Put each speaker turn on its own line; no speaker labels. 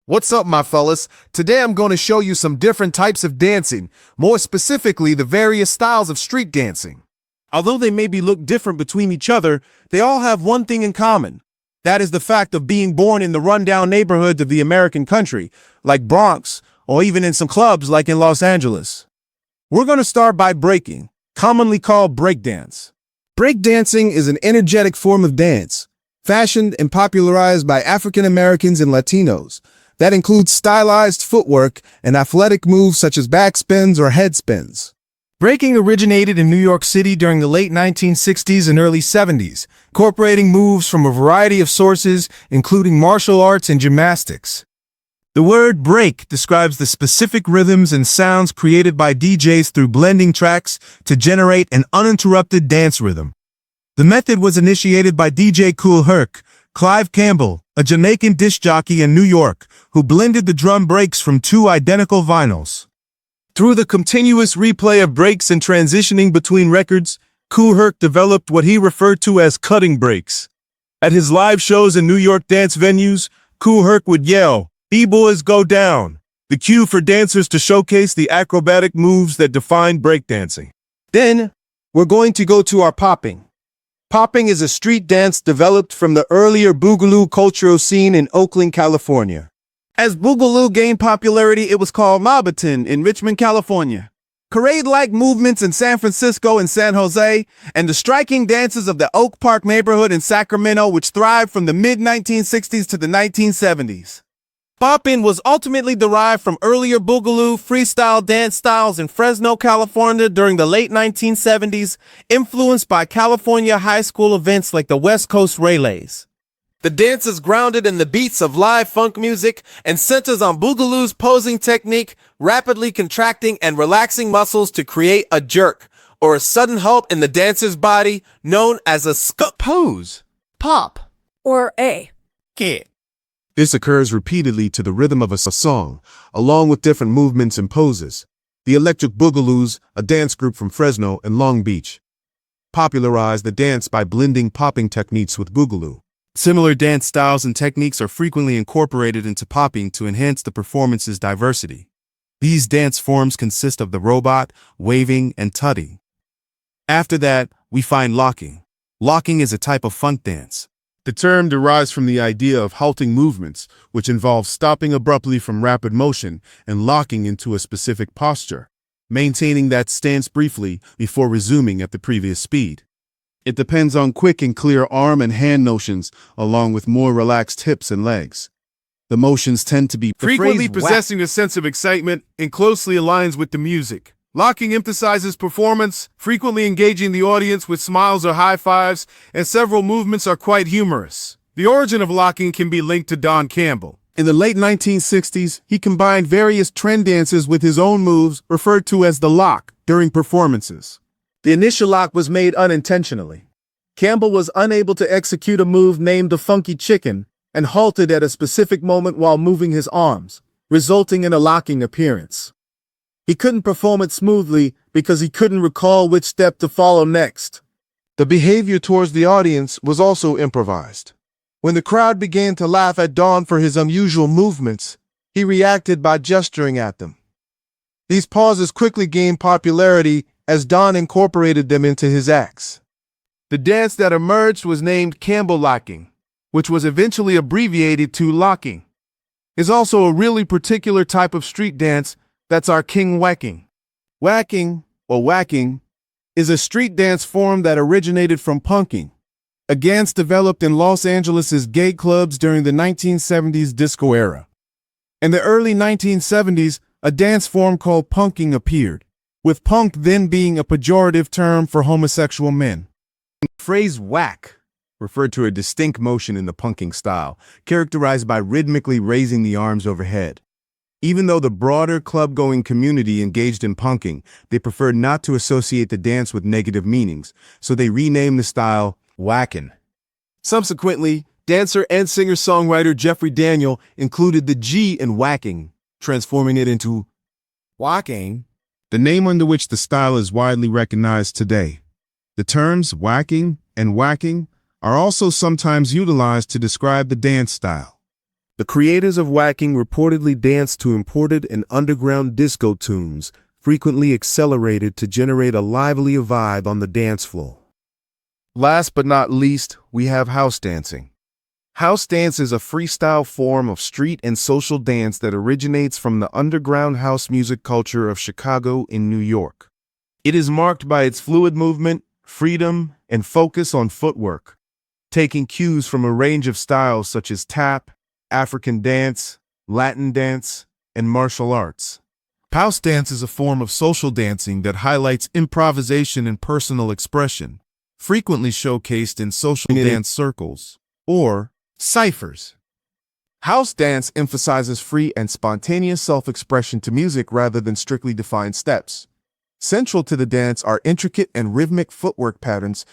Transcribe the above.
What's up, my fellas? Today I'm going to show you some different types of dancing, more specifically the various styles of street dancing.
Although they maybe look different between each other, they all have one thing in common. That is the fact of being born in the rundown neighborhoods of the American country, like Bronx, or even in some clubs like in Los Angeles. We're going to start by breaking, commonly called breakdance. Breakdancing is an energetic form of dance, fashioned and popularized by African Americans and Latinos, that includes stylized footwork and athletic moves such as backspins or headspins. Breaking originated in New York City during the late 1960s and early 70s, incorporating moves from a variety of sources, including martial arts and gymnastics. The word break describes the specific rhythms and sounds created by DJs through blending tracks to generate an uninterrupted dance rhythm. The method was initiated by DJ Kool Herc, Clive Campbell, a Jamaican disc jockey in New York, who blended the drum breaks from two identical vinyls. Through the continuous replay of breaks and transitioning between records, Kool Herc developed what he referred to as cutting breaks. At his live shows in New York dance venues, Kool Herc would yell, "B-boys go down," the cue for dancers to showcase the acrobatic moves that define breakdancing. Then, we're going to go to our popping. Popping is a street dance developed from the earlier Boogaloo cultural scene in Oakland, California. As Boogaloo gained popularity, it was called Mobbington in Richmond, California. Parade-like movements in San Francisco and San Jose, and the striking dances of the Oak Park neighborhood in Sacramento, which thrived from the mid-1960s to the 1970s. Popping was ultimately derived from earlier Boogaloo freestyle dance styles in Fresno, California during the late 1970s, influenced by California high school events like the West Coast Relays. The dance is grounded in the beats of live funk music and centers on Boogaloo's posing technique, rapidly contracting and relaxing muscles to create a jerk, or a sudden halt in the dancer's body, known as a pose,
pop, or a
kick. This occurs repeatedly to the rhythm of a song, along with different movements and poses. The Electric Boogaloos, a dance group from Fresno and Long Beach, popularized the dance by blending popping techniques with Boogaloo. Similar dance styles and techniques are frequently incorporated into popping to enhance the performance's diversity. These dance forms consist of the robot, waving, and tutting. After that, we find locking. Locking is a type of funk dance. The term derives from the idea of halting movements, which involves stopping abruptly from rapid motion and locking into a specific posture, maintaining that stance briefly before resuming at the previous speed. It depends on quick and clear arm and hand motions, along with more relaxed hips and legs. The motions tend to be frequently possessing a sense of excitement and closely aligns with the music. Locking emphasizes performance, frequently engaging the audience with smiles or high fives, and several movements are quite humorous. The origin of locking can be linked to Don Campbell. In the late 1960s, he combined various trend dances with his own moves, referred to as the lock, during performances. The initial lock was made unintentionally. Campbell was unable to execute a move named the Funky Chicken and halted at a specific moment while moving his arms, resulting in a locking appearance. He couldn't perform it smoothly because he couldn't recall which step to follow next. The behavior towards the audience was also improvised. When the crowd began to laugh at Don for his unusual movements, he reacted by gesturing at them. These pauses quickly gained popularity as Don incorporated them into his acts. The dance that emerged was named Campbell locking, which was eventually abbreviated to locking. It's also a really particular type of street dance that's our king whacking. Whacking, or whacking, is a street dance form that originated from punking, a dance developed in Los Angeles' gay clubs during the 1970s disco era. In the early 1970s, a dance form called punking appeared, with punk then being a pejorative term for homosexual men. The phrase whack referred to a distinct motion in the punking style, characterized by rhythmically raising the arms overhead. Even though the broader club-going community engaged in punking, they preferred not to associate the dance with negative meanings, so they renamed the style whackin'. Subsequently, dancer and singer-songwriter Jeffrey Daniel included the G in whacking, transforming it into whacking, the name under which the style is widely recognized today. The terms whacking and whacking are also sometimes utilized to describe the dance style. The creators of whacking reportedly danced to imported and underground disco tunes, frequently accelerated to generate a lively vibe on the dance floor.
Last but not least, we have house dancing. House dance is a freestyle form of street and social dance that originates from the underground house music culture of Chicago in New York. It is marked by its fluid movement, freedom, and focus on footwork, taking cues from a range of styles such as tap, African dance, Latin dance, and martial arts. House dance is a form of social dancing that highlights improvisation and personal expression, frequently showcased in social dance circles, or ciphers. House dance emphasizes free and spontaneous self-expression to music rather than strictly defined steps. Central to the dance are intricate and rhythmic footwork patterns